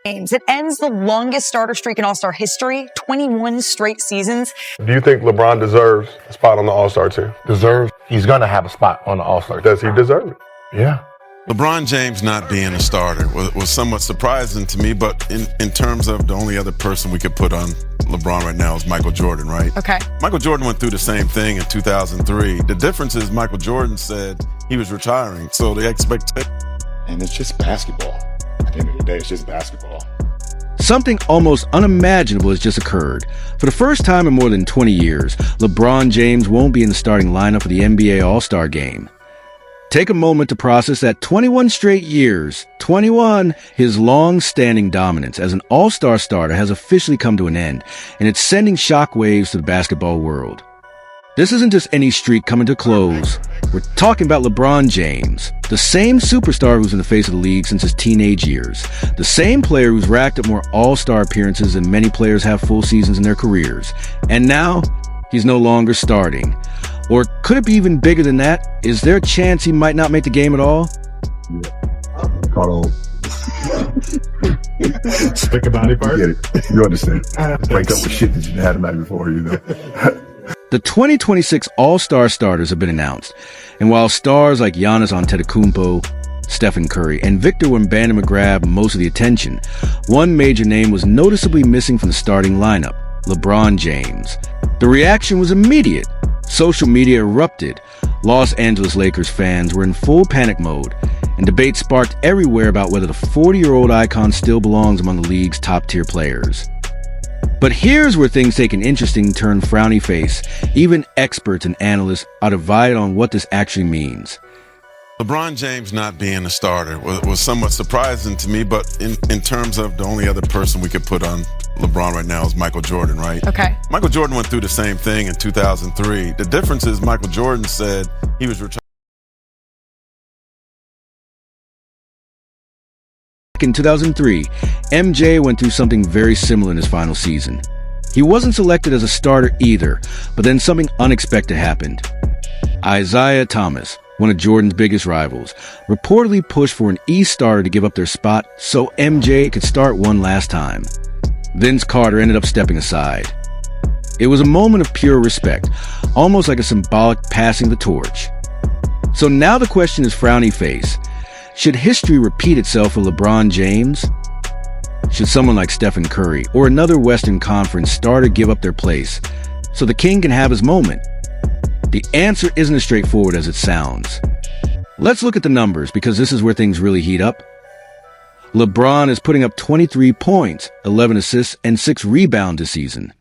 James. It ends the longest starter streak in All-Star history, 21 straight seasons. Do you think LeBron deserves a spot on the All-Star team? Deserves? He's going to have a spot on the All-Star team. Does he deserve it? Yeah. LeBron James not being a starter was somewhat surprising to me, but in terms of the only other person we could put on LeBron right now is Michael Jordan, right? Okay. Michael Jordan went through the same thing in 2003. The difference is Michael Jordan said he was retiring, so the expectation... And it's just basketball. At the end of the day, it's just basketball. Something almost unimaginable has just occurred. For the first time in more than 20 years, LeBron James won't be in the starting lineup for the NBA All-Star Game. Take a moment to process that 21 straight years, 21, his long-standing dominance as an all-star starter has officially come to an end, and it's sending shockwaves to the basketball world. This isn't just any streak coming to a close. We're talking about LeBron James, the same superstar who's in the face of the league since his teenage years, the same player who's racked up more all-star appearances than many players have full seasons in their careers. And now, he's no longer starting. Or could it be even bigger than that? Is there a chance he might not make the game at all? Yeah. Caught on. Think about it first. You get it. You understand. Wake up with shit that you had the night before, you know. The 2026 All-Star starters have been announced. And while stars like Giannis Antetokounmpo, Stephen Curry, and Victor Wembanyama grabbed most of the attention, one major name was noticeably missing from the starting lineup, LeBron James. The reaction was immediate. Social media erupted. Los Angeles Lakers fans were in full panic mode, and debate sparked everywhere about whether the 40-year-old icon still belongs among the league's top-tier players. But here's where things take an interesting turn frowny face. Even experts and analysts are divided on what this actually means. LeBron James not being a starter was somewhat surprising to me, but in terms of the only other person we could put on LeBron right now is Michael Jordan, right? Okay. Michael Jordan went through the same thing in 2003. The difference is Michael Jordan said he was retiring. In 2003, MJ went through something very similar in his final season. He wasn't selected as a starter either, but then something unexpected happened. Isaiah Thomas, one of Jordan's biggest rivals, reportedly pushed for an East starter to give up their spot so MJ could start one last time. Vince Carter ended up stepping aside. It was a moment of pure respect, almost like a symbolic passing the torch. So now the question is frowny face. Should history repeat itself for LeBron James? Should someone like Stephen Curry or another Western Conference starter give up their place so the king can have his moment? The answer isn't as straightforward as it sounds. Let's look at the numbers because this is where things really heat up. LeBron is putting up 23 points, 11 assists, and 6 rebounds this season.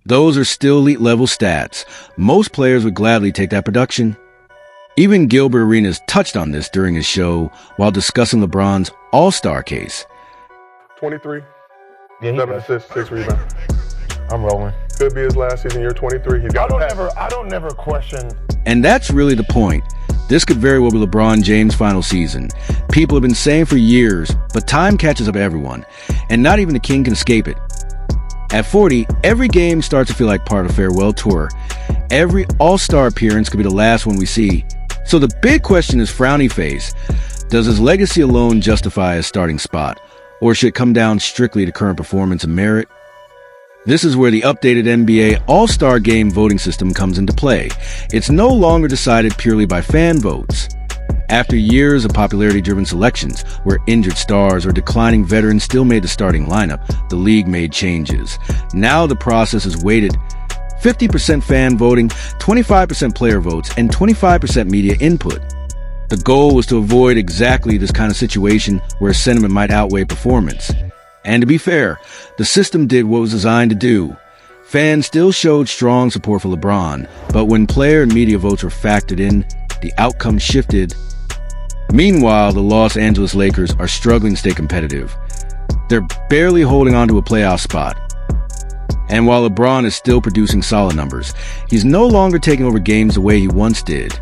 Those are still elite-level stats. Most players would gladly take that production. Even Gilbert Arenas touched on this during his show while discussing LeBron's all-star case. 23, Yeah, 7 assists, 6 rebounds. I'm rolling. Could be his last season. You're 23. He's got I don't never question. And that's really the point. This could very well be LeBron James' final season. People have been saying for years, but time catches up to everyone, and not even the king can escape it. At 40, every game starts to feel like part of a farewell tour. Every all-star appearance could be the last one we see. So the big question is frowny face. Does his legacy alone justify his starting spot, or should it come down strictly to current performance and merit? This is where the updated NBA All-Star Game voting system comes into play. It's no longer decided purely by fan votes. After years of popularity-driven selections, where injured stars or declining veterans still made the starting lineup, the league made changes. Now the process is weighted 50% fan voting, 25% player votes, and 25% media input. The goal was to avoid exactly this kind of situation where sentiment might outweigh performance. And to be fair, the system did what it was designed to do. Fans still showed strong support for LeBron, but when player and media votes were factored in, the outcome shifted. Meanwhile, the Los Angeles Lakers are struggling to stay competitive. They're barely holding on to a playoff spot. And while LeBron is still producing solid numbers, he's no longer taking over games the way he once did.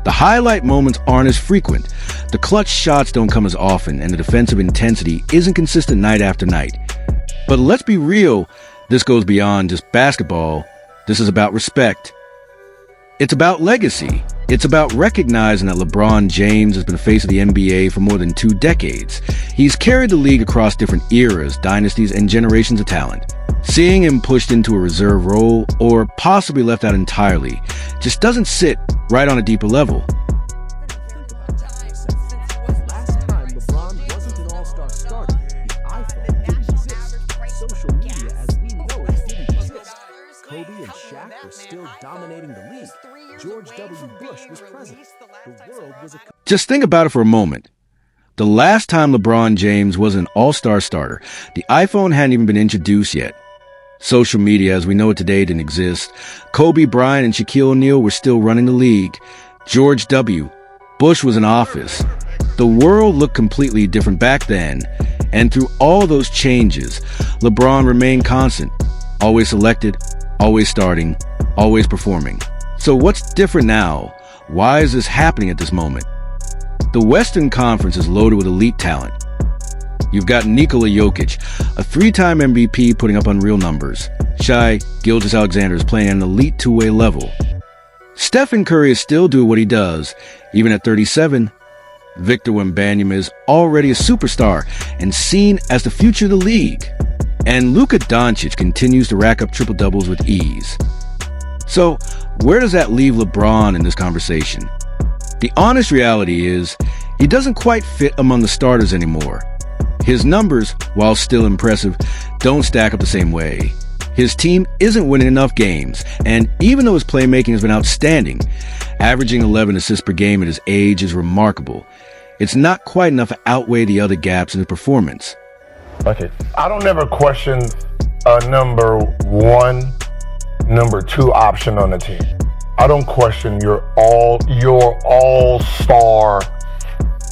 The highlight moments aren't as frequent, the clutch shots don't come as often, and the defensive intensity isn't consistent night after night. But let's be real, this goes beyond just basketball. This is about respect. It's about legacy. It's about recognizing that LeBron James has been the face of the NBA for more than 2 decades. He's carried the league across different eras, dynasties, and generations of talent. Seeing him pushed into a reserve role, or possibly left out entirely, just doesn't sit right on a deeper level. Last time LeBron wasn't an all-star starter, the iPhone didn't exist. Social media as we know it didn't exist. Kobe and Shaq were still dominating the league. George W. Bush was president. The world was a... Just think about it for a moment. The last time LeBron James was an all-star starter, the iPhone hadn't even been introduced yet. Social media as we know it today didn't exist. Kobe Bryant and Shaquille O'Neal were still running the league. George W. Bush was in office. The world looked completely different back then. And through all those changes, LeBron remained constant. Always selected, always starting, always performing. So what's different now? Why is this happening at this moment? The Western Conference is loaded with elite talent. You've got Nikola Jokic, a 3-time MVP putting up unreal numbers. Shai Gilgeous-Alexander is playing at an elite two-way level. Stephen Curry is still doing what he does, even at 37. Victor Wembanyama is already a superstar and seen as the future of the league. And Luka Doncic continues to rack up triple-doubles with ease. So, where does that leave LeBron in this conversation? The honest reality is, he doesn't quite fit among the starters anymore. His numbers, while still impressive, don't stack up the same way. His team isn't winning enough games, and even though his playmaking has been outstanding, averaging 11 assists per game at his age is remarkable. It's not quite enough to outweigh the other gaps in his performance. Okay. I don't never question a number 1, number 2 option on the team. I don't question your all-star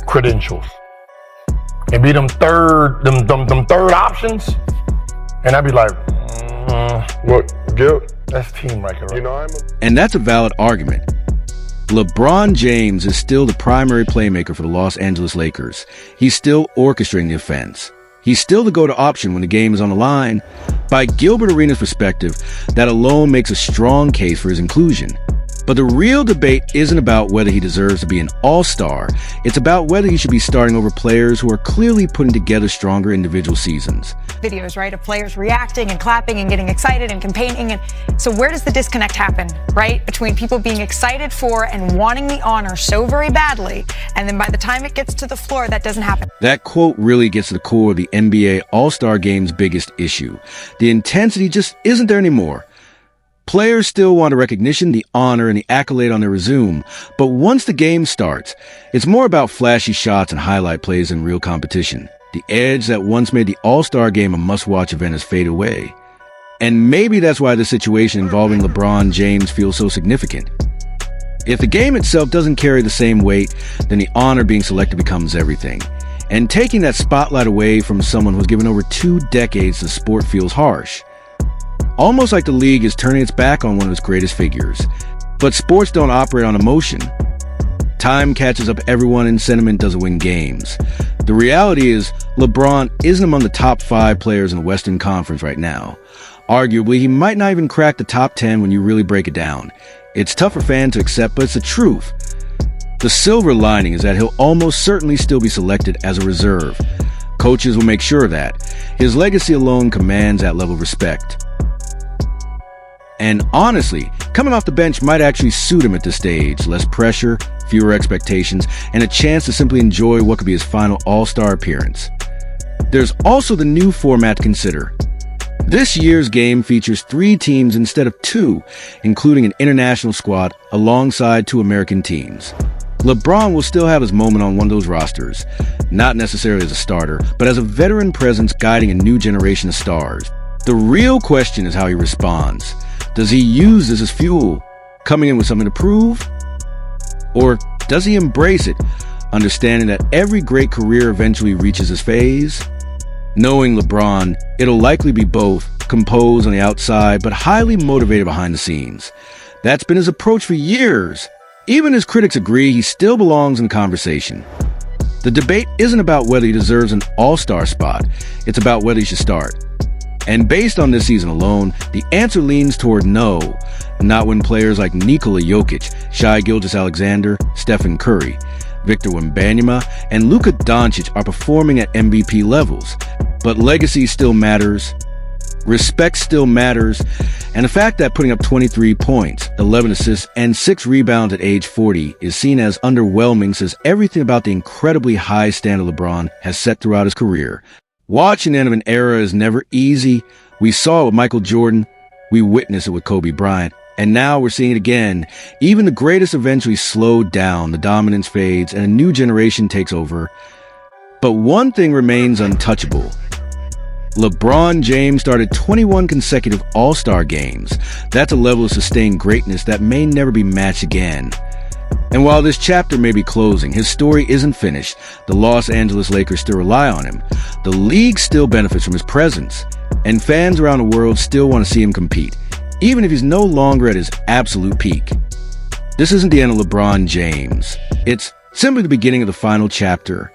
credentials. And be them third options, and I'd be like, Look, Gil, that's team record. you know, And that's a valid argument. LeBron James is still the primary playmaker for the Los Angeles Lakers. He's still orchestrating the offense. He's still the go-to option when the game is on the line. By Gilbert Arenas' perspective, that alone makes a strong case for his inclusion. But the real debate isn't about whether he deserves to be an all-star. It's about whether he should be starting over players who are clearly putting together stronger individual seasons. Videos, right, of players reacting and clapping and getting excited and campaigning. And so where does the disconnect happen, right, between people being excited for and wanting the honor so very badly, and then by the time it gets to the floor, that doesn't happen? That quote really gets to the core of the NBA All-Star Game's biggest issue. The intensity just isn't there anymore. Players still want the recognition, the honor, and the accolade on their resume, but once the game starts, it's more about flashy shots and highlight plays than real competition. The edge that once made the All-Star Game a must-watch event has faded away. And maybe that's why the situation involving LeBron James feels so significant. If the game itself doesn't carry the same weight, then the honor being selected becomes everything. And taking that spotlight away from someone who's given over 2 decades to the sport feels harsh. Almost like the league is turning its back on one of its greatest figures. But sports don't operate on emotion. Time catches up everyone and sentiment doesn't win games. The reality is, LeBron isn't among the top 5 players in the Western Conference right now. Arguably, he might not even crack the top 10 when you really break it down. It's tough for fans to accept, but it's the truth. The silver lining is that he'll almost certainly still be selected as a reserve. Coaches will make sure of that. His legacy alone commands that level of respect. And honestly, coming off the bench might actually suit him at this stage. Less pressure, fewer expectations, and a chance to simply enjoy what could be his final All-Star appearance. There's also the new format to consider. This year's game features 3 teams instead of 2, including an international squad alongside 2 American teams. LeBron will still have his moment on one of those rosters, not necessarily as a starter, but as a veteran presence guiding a new generation of stars. The real question is how he responds. Does he use this as fuel, coming in with something to prove? Or does he embrace it, understanding that every great career eventually reaches its phase? Knowing LeBron, it'll likely be both, composed on the outside, but highly motivated behind the scenes. That's been his approach for years. Even his critics agree he still belongs in the conversation. The debate isn't about whether he deserves an all-star spot. It's about whether he should start. And based on this season alone, the answer leans toward no. Not when players like Nikola Jokic, Shai Gilgeous-Alexander, Stephen Curry, Victor Wembanyama, and Luka Doncic are performing at MVP levels. But legacy still matters, respect still matters, and the fact that putting up 23 points, 11 assists, and 6 rebounds at age 40 is seen as underwhelming says everything about the incredibly high standard LeBron has set throughout his career. Watching the end of an era is never easy. We saw it with Michael Jordan, we witnessed it with Kobe Bryant, and now we're seeing it again. Even the greatest eventually slow down, the dominance fades, and a new generation takes over. But one thing remains untouchable. LeBron James started 21 consecutive All-Star games. That's a level of sustained greatness that may never be matched again. And while this chapter may be closing, his story isn't finished. The Los Angeles Lakers still rely on him. The league still benefits from his presence. And fans around the world still want to see him compete, even if he's no longer at his absolute peak. This isn't the end of LeBron James. It's simply the beginning of the final chapter.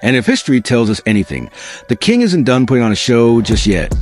And if history tells us anything, the king isn't done putting on a show just yet.